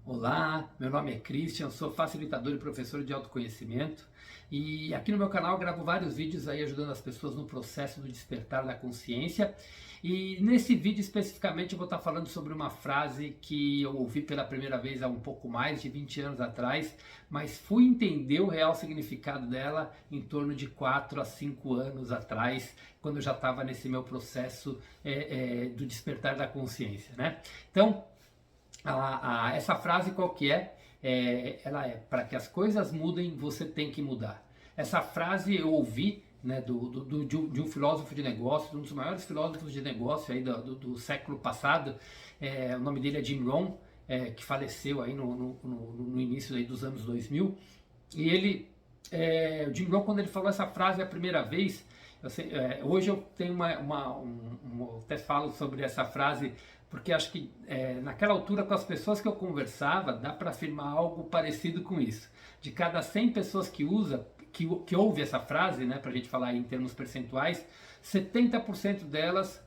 Olá, meu nome é Christian, sou facilitador e professor de autoconhecimento e aqui no meu canal eu gravo vários vídeos aí ajudando as pessoas no processo do despertar da consciência. E nesse vídeo especificamente eu vou estar falando sobre uma frase que eu ouvi pela primeira vez há um pouco mais de 20 anos atrás, mas fui entender o real significado dela em torno de 4 a 5 anos atrás, quando eu já estava nesse meu processo do despertar da consciência, né? Então, essa frase qual que é? Ela é: para que as coisas mudem, você tem que mudar. Essa frase eu ouvi, né, de um filósofo de negócio, um dos maiores filósofos de negócio aí do século passado. O nome dele é Jim Rohn, que faleceu aí no início aí dos anos 2000. E ele, o Jim Rohn, quando ele falou essa frase a primeira vez, hoje eu tenho eu até falo sobre essa frase, porque acho que naquela altura, com as pessoas que eu conversava, dá para afirmar algo parecido com isso. De cada 100 pessoas que ouve essa frase, né, para a gente falar em termos percentuais, 70% delas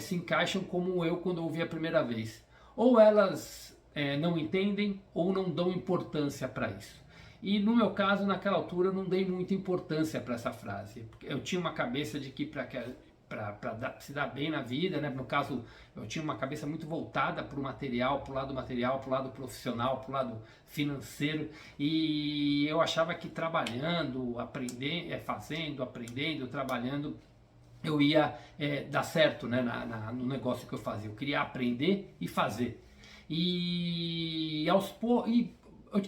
se encaixam como eu quando ouvi a primeira vez. Ou elas não entendem ou não dão importância para isso. E no meu caso, naquela altura, eu não dei muita importância para essa frase. Eu tinha uma cabeça de que para se dar bem na vida, né? No caso, eu tinha uma cabeça muito voltada para o material, para o lado material, para o lado profissional, para o lado financeiro, e eu achava que trabalhando, aprendendo, trabalhando, eu ia dar certo, né, no negócio que eu fazia. Eu queria aprender e fazer. E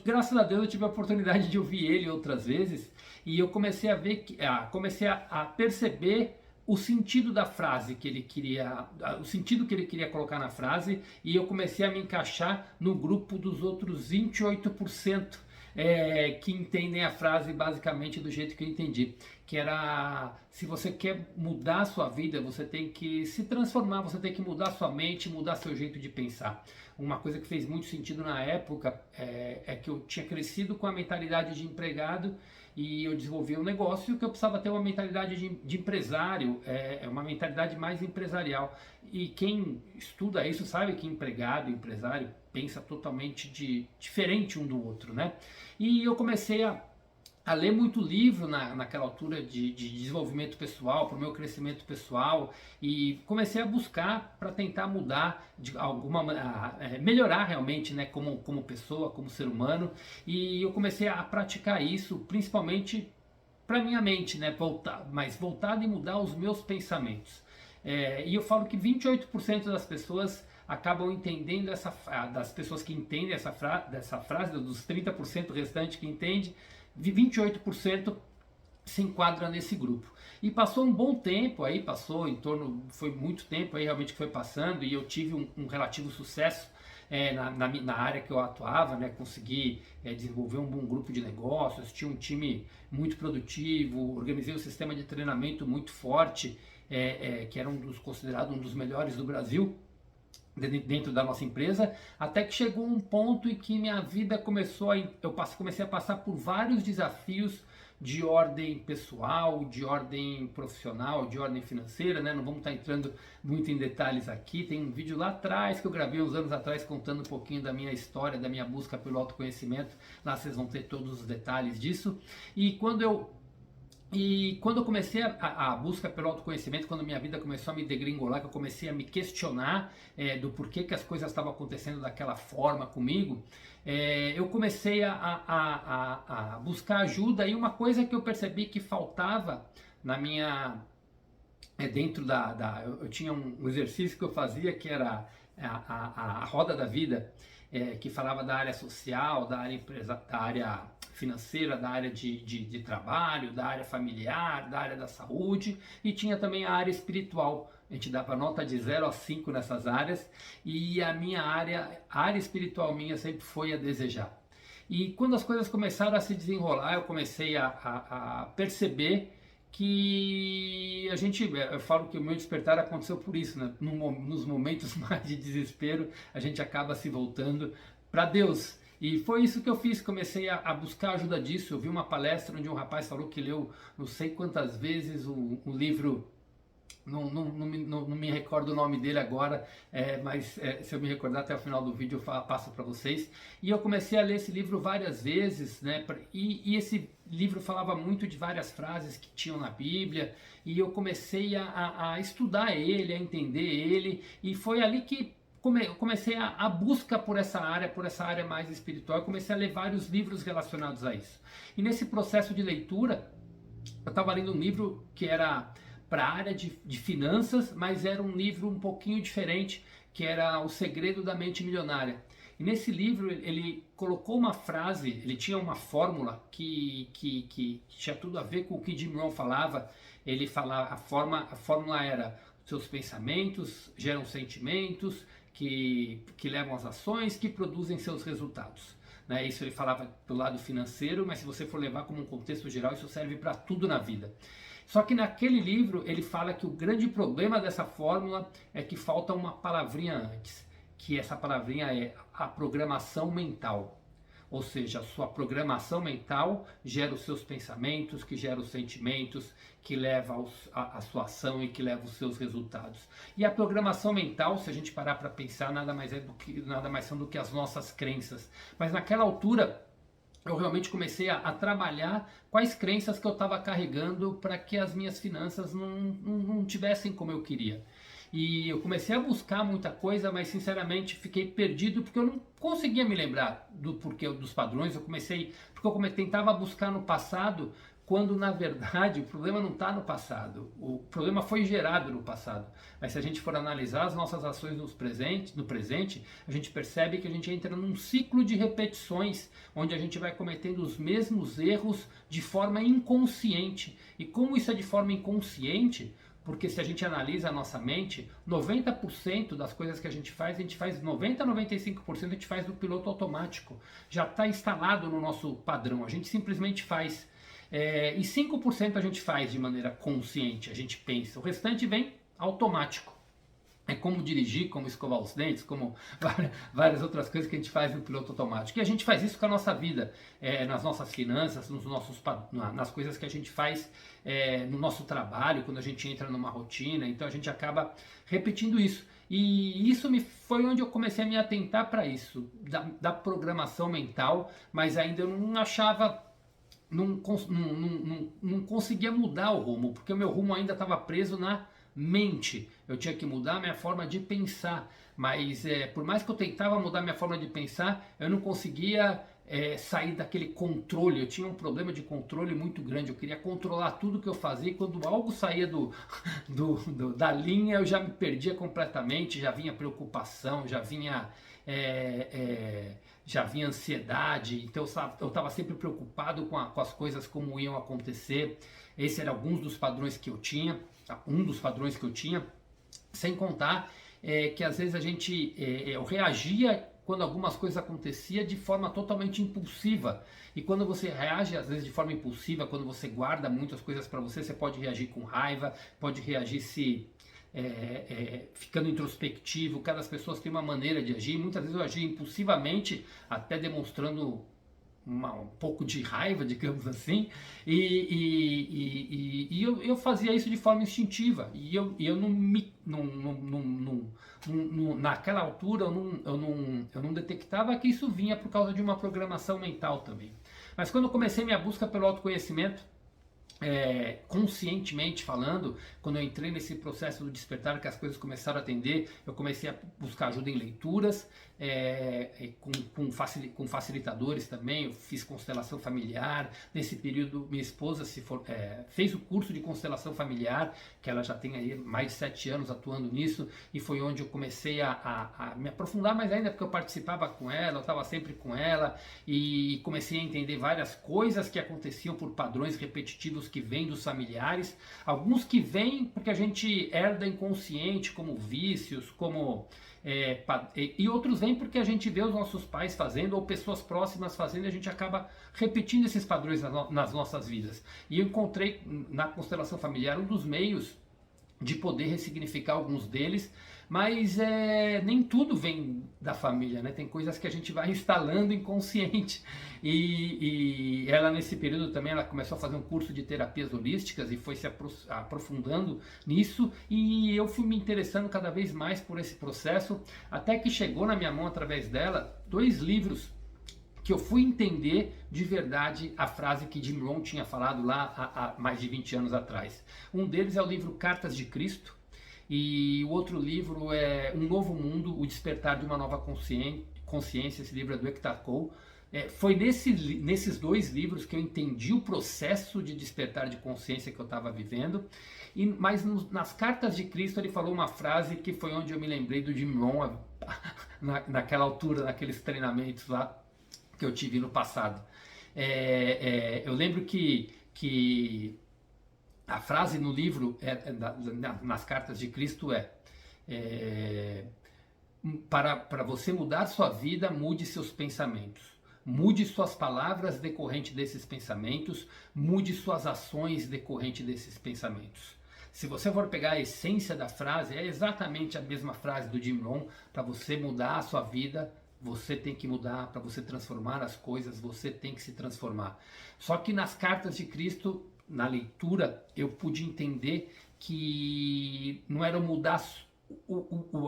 graças a Deus eu tive a oportunidade de ouvir ele outras vezes, e eu comecei a ver comecei a perceber o sentido da frase que ele queria, o sentido que ele queria colocar na frase, e eu comecei a me encaixar no grupo dos outros 28% que entendem a frase basicamente do jeito que eu entendi, que era: se você quer mudar a sua vida, você tem que se transformar, você tem que mudar sua mente, mudar seu jeito de pensar. Uma coisa que fez muito sentido na época é que eu tinha crescido com a mentalidade de empregado, e eu desenvolvi um negócio que eu precisava ter uma mentalidade de empresário, uma mentalidade mais empresarial. E quem estuda isso sabe que empregado e empresário pensa totalmente diferente um do outro, né? E eu comecei a ler muito livro naquela altura de desenvolvimento pessoal, para o meu crescimento pessoal, e comecei a buscar para tentar mudar de alguma maneira, melhorar realmente, né, como pessoa, como ser humano. E eu comecei a praticar isso principalmente para minha mente, né, voltado em mudar os meus pensamentos. E eu falo que 28% das pessoas acabam entendendo das pessoas que entendem dessa frase, dos 30% restantes que entendem, 28% se enquadra nesse grupo. E passou um bom tempo aí, foi muito tempo aí realmente que foi passando, e eu tive um relativo sucesso na área que eu atuava, né? Consegui desenvolver um bom grupo de negócios, tinha um time muito produtivo, organizei um sistema de treinamento muito forte, que era considerado um dos melhores do Brasil dentro da nossa empresa, até que chegou um ponto em que minha vida comecei a passar por vários desafios de ordem pessoal, de ordem profissional, de ordem financeira, né? Não vamos estar entrando muito em detalhes aqui. Tem um vídeo lá atrás que eu gravei uns anos atrás contando um pouquinho da minha história, da minha busca pelo autoconhecimento. Lá vocês vão ter todos os detalhes disso. E quando eu comecei a busca pelo autoconhecimento, quando minha vida começou a me degringolar, que eu comecei a me questionar do porquê que as coisas estavam acontecendo daquela forma comigo, eu comecei a buscar ajuda. E uma coisa que eu percebi que faltava na minha... eu tinha um exercício que eu fazia, que era a roda da vida, que falava da área social, da área financeira, da área de trabalho, da área familiar, da área da saúde, e tinha também a área espiritual. A gente dava nota de 0 a 5 nessas áreas, e a área espiritual minha sempre foi a desejar. E quando as coisas começaram a se desenrolar, eu comecei a perceber que eu falo que o meu despertar aconteceu por isso, né? Nos momentos mais de desespero, a gente acaba se voltando para Deus. E foi isso que eu fiz, comecei a buscar ajuda disso. Eu vi uma palestra onde um rapaz falou que leu não sei quantas vezes o livro não me recordo o nome dele agora, mas se eu me recordar até o final do vídeo eu passo para vocês. E eu comecei a ler esse livro várias vezes, né? E esse livro falava muito de várias frases que tinham na Bíblia, e eu comecei a estudar ele, a entender ele, e foi ali que comecei a busca por essa área mais espiritual. Eu comecei a ler vários livros relacionados a isso. E nesse processo de leitura, eu estava lendo um livro que era para a área de finanças, mas era um livro um pouquinho diferente, que era O Segredo da Mente Milionária. E nesse livro ele colocou uma frase, ele tinha uma fórmula que tinha tudo a ver com o que Jim Rohn falava. Ele falava, a fórmula era: seus pensamentos geram sentimentos, que levam às ações, que produzem seus resultados. Né? Isso ele falava do lado financeiro, mas se você for levar como um contexto geral, isso serve para tudo na vida. Só que naquele livro ele fala que o grande problema dessa fórmula é que falta uma palavrinha antes, que essa palavrinha é a programação mental. Ou seja, a sua programação mental gera os seus pensamentos, que gera os sentimentos, que leva a sua ação e que leva os seus resultados. E a programação mental, se a gente parar para pensar, nada mais são do que as nossas crenças. Mas naquela altura, eu realmente comecei a trabalhar quais crenças que eu estava carregando para que as minhas finanças não tivessem como eu queria. E eu comecei a buscar muita coisa, mas sinceramente fiquei perdido porque eu não conseguia me lembrar do porquê dos padrões. Porque eu tentava buscar no passado, quando na verdade o problema não está no passado. O problema foi gerado no passado. Mas se a gente for analisar as nossas ações no presente, a gente percebe que a gente entra num ciclo de repetições, onde a gente vai cometendo os mesmos erros de forma inconsciente. E como isso é de forma inconsciente? Porque se a gente analisa a nossa mente, 90% das coisas que a gente faz 90 a 95% a gente faz no piloto automático. Já está instalado no nosso padrão, a gente simplesmente faz. E 5% a gente faz de maneira consciente, a gente pensa. O restante vem automático. É como dirigir, como escovar os dentes, como várias outras coisas que a gente faz no piloto automático. E a gente faz isso com a nossa vida, nas nossas finanças, nas coisas que a gente faz no nosso trabalho, quando a gente entra numa rotina. Então a gente acaba repetindo isso. E isso foi onde eu comecei a me atentar para isso, da programação mental, mas ainda eu não achava... Não conseguia mudar o rumo, porque o meu rumo ainda estava preso na mente. Eu tinha que mudar a minha forma de pensar, mas por mais que eu tentava mudar a minha forma de pensar, eu não conseguia sair daquele controle. Eu tinha um problema de controle muito grande, eu queria controlar tudo que eu fazia, e quando algo saía da linha, eu já me perdia completamente, já vinha preocupação, já vinha ansiedade. Então eu estava sempre preocupado com as coisas como iam acontecer. Esse era alguns dos padrões que eu tinha, um dos padrões que eu tinha, sem contar que às vezes eu reagia quando algumas coisas aconteciam de forma totalmente impulsiva. E quando você reage às vezes de forma impulsiva, quando você guarda muitas coisas para você, você pode reagir com raiva, pode reagir ficando introspectivo. Cada pessoa tem uma maneira de agir. Muitas vezes eu agia impulsivamente, até demonstrando um pouco de raiva, digamos assim, e eu fazia isso de forma instintiva, e eu naquela altura eu não detectava que isso vinha por causa de uma programação mental também. Mas quando eu comecei minha busca pelo autoconhecimento, conscientemente falando, quando eu entrei nesse processo do despertar, que as coisas começaram a atender, eu comecei a buscar ajuda em leituras, com facilitadores também. Eu fiz constelação familiar. Nesse período minha esposa fez o curso de constelação familiar, que ela já tem aí mais de 7 anos atuando nisso, e foi onde eu comecei a me aprofundar mais ainda, porque eu participava com ela, eu estava sempre com ela, e comecei a entender várias coisas que aconteciam por padrões repetitivos que vêm dos familiares, alguns que vêm porque a gente herda inconsciente, como vícios, como e outros vêm porque a gente vê os nossos pais fazendo, ou pessoas próximas fazendo, e a gente acaba repetindo esses padrões nas nossas vidas. E eu encontrei na constelação familiar um dos meios de poder ressignificar alguns deles, Mas nem tudo vem da família, né? Tem coisas que a gente vai instalando inconsciente. E ela, nesse período também, ela começou a fazer um curso de terapias holísticas e foi se aprofundando nisso. E eu fui me interessando cada vez mais por esse processo, até que chegou na minha mão, através dela, 2 livros que eu fui entender de verdade a frase que Jim Rohn tinha falado lá há mais de 20 anos atrás. Um deles é o livro Cartas de Cristo, e o outro livro é Um Novo Mundo, O Despertar de uma Nova Consciência. Esse livro é do Eckhart Tolle. Foi nesses 2 livros que eu entendi o processo de despertar de consciência que eu estava vivendo. Mas nas Cartas de Cristo ele falou uma frase que foi onde eu me lembrei do Jim Rohn naquela altura, naqueles treinamentos lá que eu tive no passado. Eu lembro que a frase no livro, nas Cartas de Cristo para você mudar sua vida, mude seus pensamentos. Mude suas palavras decorrente desses pensamentos, mude suas ações decorrente desses pensamentos. Se você for pegar a essência da frase, é exatamente a mesma frase do Jim Rohn. Para você mudar a sua vida, você tem que mudar. Para você transformar as coisas, você tem que se transformar. Só que nas Cartas de Cristo, na leitura, eu pude entender que não era mudar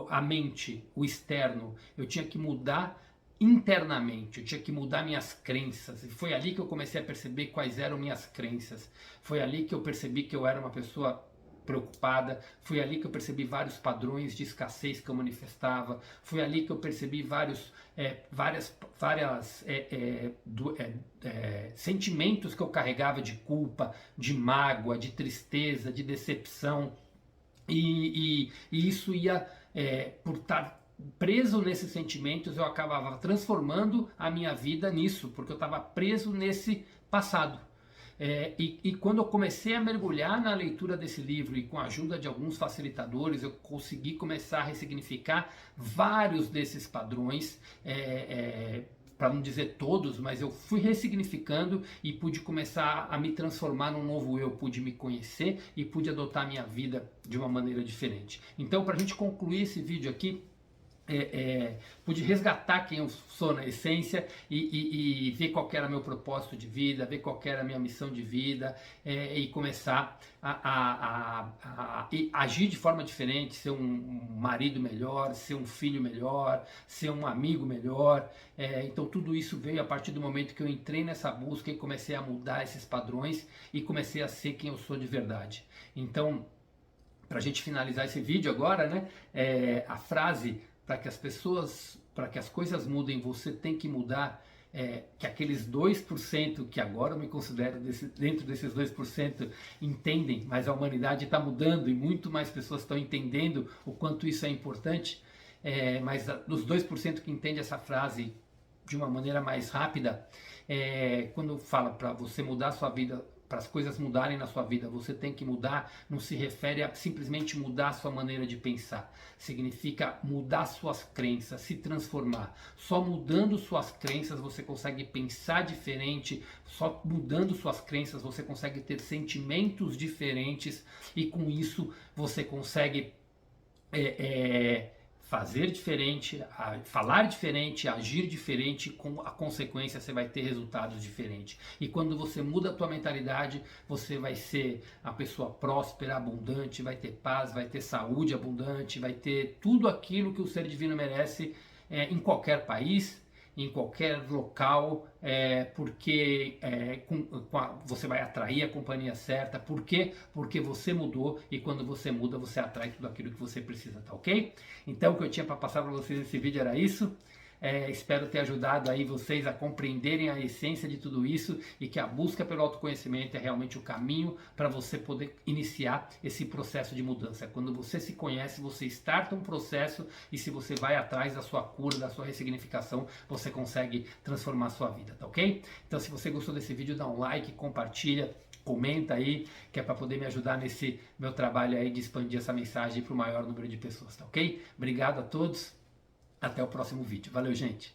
a mente, o externo. Eu tinha que mudar internamente, eu tinha que mudar minhas crenças. E foi ali que eu comecei a perceber quais eram minhas crenças. Foi ali que eu percebi que eu era uma pessoa preocupada. Foi ali que eu percebi vários padrões de escassez que eu manifestava. Foi ali que eu percebi vários sentimentos que eu carregava de culpa, de mágoa, de tristeza, de decepção. E isso ia, por estar preso nesses sentimentos, eu acabava transformando a minha vida nisso, porque eu estava preso nesse passado. E quando eu comecei a mergulhar na leitura desse livro e com a ajuda de alguns facilitadores, eu consegui começar a ressignificar vários desses padrões, para não dizer todos, mas eu fui ressignificando e pude começar a me transformar num novo eu, pude me conhecer e pude adotar a minha vida de uma maneira diferente. Então, para a gente concluir esse vídeo aqui, pude resgatar quem eu sou na essência e ver qual era meu propósito de vida, ver qual era a minha missão de vida, e começar a agir de forma diferente, ser um marido melhor, ser um filho melhor, ser um amigo melhor. Então tudo isso veio a partir do momento que eu entrei nessa busca e comecei a mudar esses padrões e comecei a ser quem eu sou de verdade. Então, para a gente finalizar esse vídeo agora, né, a frase: para que as coisas mudem, você tem que mudar, que aqueles 2%, que agora eu me considero dentro desses 2%, entendem, mas a humanidade está mudando e muito mais pessoas estão entendendo o quanto isso é importante, mas dos 2% que entendem essa frase de uma maneira mais rápida, quando fala para você mudar a sua vida, para as coisas mudarem na sua vida, você tem que mudar, não se refere a simplesmente mudar a sua maneira de pensar. Significa mudar suas crenças, se transformar. Só mudando suas crenças você consegue pensar diferente, só mudando suas crenças você consegue ter sentimentos diferentes e com isso você consegue fazer diferente, falar diferente, agir diferente, com a consequência você vai ter resultados diferentes. E quando você muda a tua mentalidade, você vai ser a pessoa próspera, abundante, vai ter paz, vai ter saúde abundante, vai ter tudo aquilo que o ser divino merece, em qualquer país, em qualquer local, porque você vai atrair a companhia certa. Por quê? Porque você mudou, e quando você muda, você atrai tudo aquilo que você precisa, tá ok? Então o que eu tinha para passar para vocês nesse vídeo era isso. Espero ter ajudado aí vocês a compreenderem a essência de tudo isso e que a busca pelo autoconhecimento é realmente o caminho para você poder iniciar esse processo de mudança. Quando você se conhece, você starta um processo, e se você vai atrás da sua cura, da sua ressignificação, você consegue transformar a sua vida, tá ok? Então, se você gostou desse vídeo, dá um like, compartilha, comenta aí, que é para poder me ajudar nesse meu trabalho aí de expandir essa mensagem para o maior número de pessoas, tá ok? Obrigado a todos. Até o próximo vídeo. Valeu, gente!